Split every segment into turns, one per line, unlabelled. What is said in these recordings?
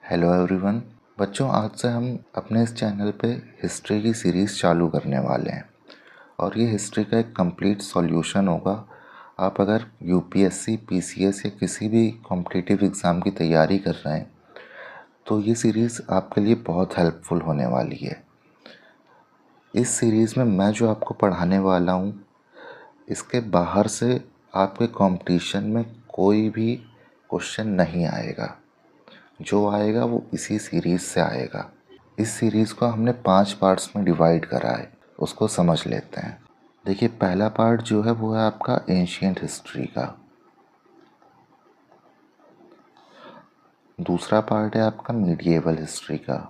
Hello everyone. बच्चों, आज से हम अपने इस चैनल पे हिस्ट्री की सीरीज़ चालू करने वाले हैं और ये हिस्ट्री का एक कंप्लीट सॉल्यूशन होगा। आप अगर यूपीएससी, पीसीएस या किसी भी कॉम्पिटिटिव एग्ज़ाम की तैयारी कर रहे हैं तो ये सीरीज़ आपके लिए बहुत हेल्पफुल होने वाली है। इस सीरीज़ में मैं जो आपको पढ़ाने वाला हूँ, इसके बाहर से आपके कंपटीशन में कोई भी क्वेश्चन नहीं आएगा। जो आएगा वो इसी सीरीज़ से आएगा। इस सीरीज़ को हमने 5 पार्ट्स में डिवाइड करा है, उसको समझ लेते हैं। देखिए, पहला पार्ट जो है वो है आपका एंशिएंट हिस्ट्री का। दूसरा पार्ट है आपका मीडिएवल हिस्ट्री का।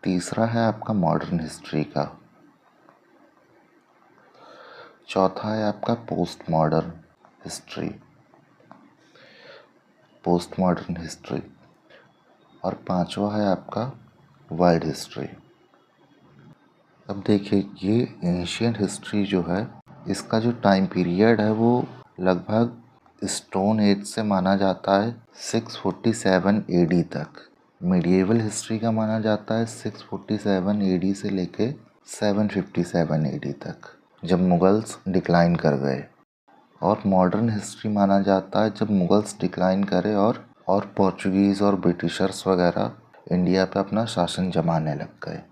तीसरा है आपका मॉडर्न हिस्ट्री का। चौथा है आपका post modern history, post modern history. और पांचवा है आपका वर्ल्ड हिस्ट्री। अब देखिए, ये एंशिएंट हिस्ट्री जो है, इसका जो टाइम पीरियड है वो लगभग स्टोन एज से माना जाता है 647 एडी तक। मीडिएवल हिस्ट्री का माना जाता है 647 एडी से लेके 757 एडी तक, जब मुगल्स डिक्लाइन कर गए। और मॉडर्न हिस्ट्री माना जाता है जब मुगल्स डिक्लाइन करे और पोर्चुगीज़ और ब्रिटिशर्स वगैरह इंडिया पे अपना शासन जमाने लग गए,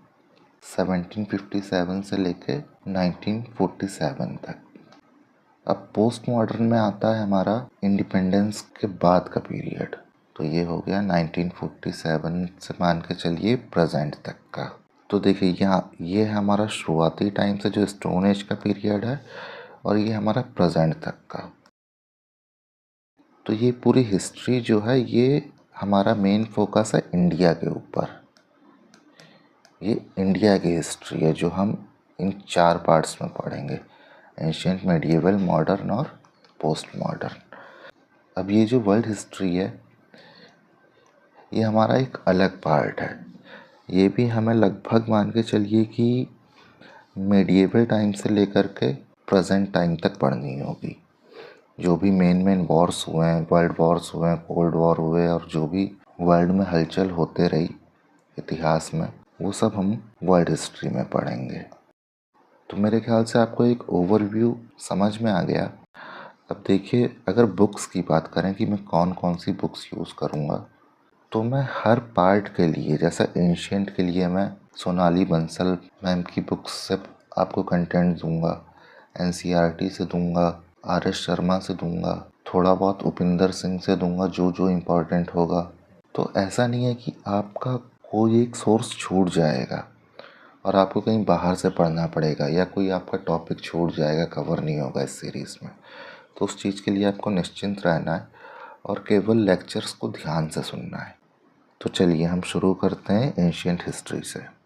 1757 से लेके 1947 तक। अब पोस्ट मॉडर्न में आता है हमारा इंडिपेंडेंस के बाद का पीरियड। तो ये हो गया 1947 से मान के चलिए प्रेजेंट तक का। तो देखिए, यहाँ ये है हमारा शुरुआती टाइम से जो स्टोन एज का पीरियड है, और ये हमारा प्रेजेंट तक का। तो ये पूरी हिस्ट्री जो है, ये हमारा मेन फोकस है इंडिया के ऊपर। ये इंडिया की हिस्ट्री है जो हम इन 4 पार्ट्स में पढ़ेंगे: एंशिएंट, मीडिएवल, मॉडर्न और पोस्ट मॉडर्न। अब ये जो वर्ल्ड हिस्ट्री है, ये हमारा एक अलग पार्ट है। ये भी हमें लगभग मान के चलिए कि मीडिएवल टाइम से लेकर के प्रेजेंट टाइम तक पढ़नी होगी। जो भी मेन वॉर्स हुए हैं, वर्ल्ड वॉर्स हुए हैं, कोल्ड वॉर हुए, और जो भी वर्ल्ड में हलचल होते रही इतिहास में, वो सब हम वर्ल्ड हिस्ट्री में पढ़ेंगे। तो मेरे ख्याल से आपको एक ओवरव्यू समझ में आ गया। अब देखिए, अगर बुक्स की बात करें कि मैं कौन कौन सी बुक्स यूज़ करूँगा, तो मैं हर पार्ट के लिए, जैसा एंशिएंट के लिए मैं सोनाली बंसल मैम की बुक्स से आपको कंटेंट दूंगा, एनसीईआरटी से दूंगा, आर एस शर्मा से दूंगा, थोड़ा बहुत उपिंदर सिंह से दूंगा, जो जो इम्पोर्टेंट होगा। तो ऐसा नहीं है कि आपका कोई एक सोर्स छूट जाएगा और आपको कहीं बाहर से पढ़ना पड़ेगा, या कोई आपका टॉपिक छूट जाएगा, कवर नहीं होगा इस सीरीज़ में। तो उस चीज़ के लिए आपको निश्चिंत रहना है और केवल लेक्चर्स को ध्यान से सुनना है। तो चलिए हम शुरू करते हैं एंशिएंट हिस्ट्री से।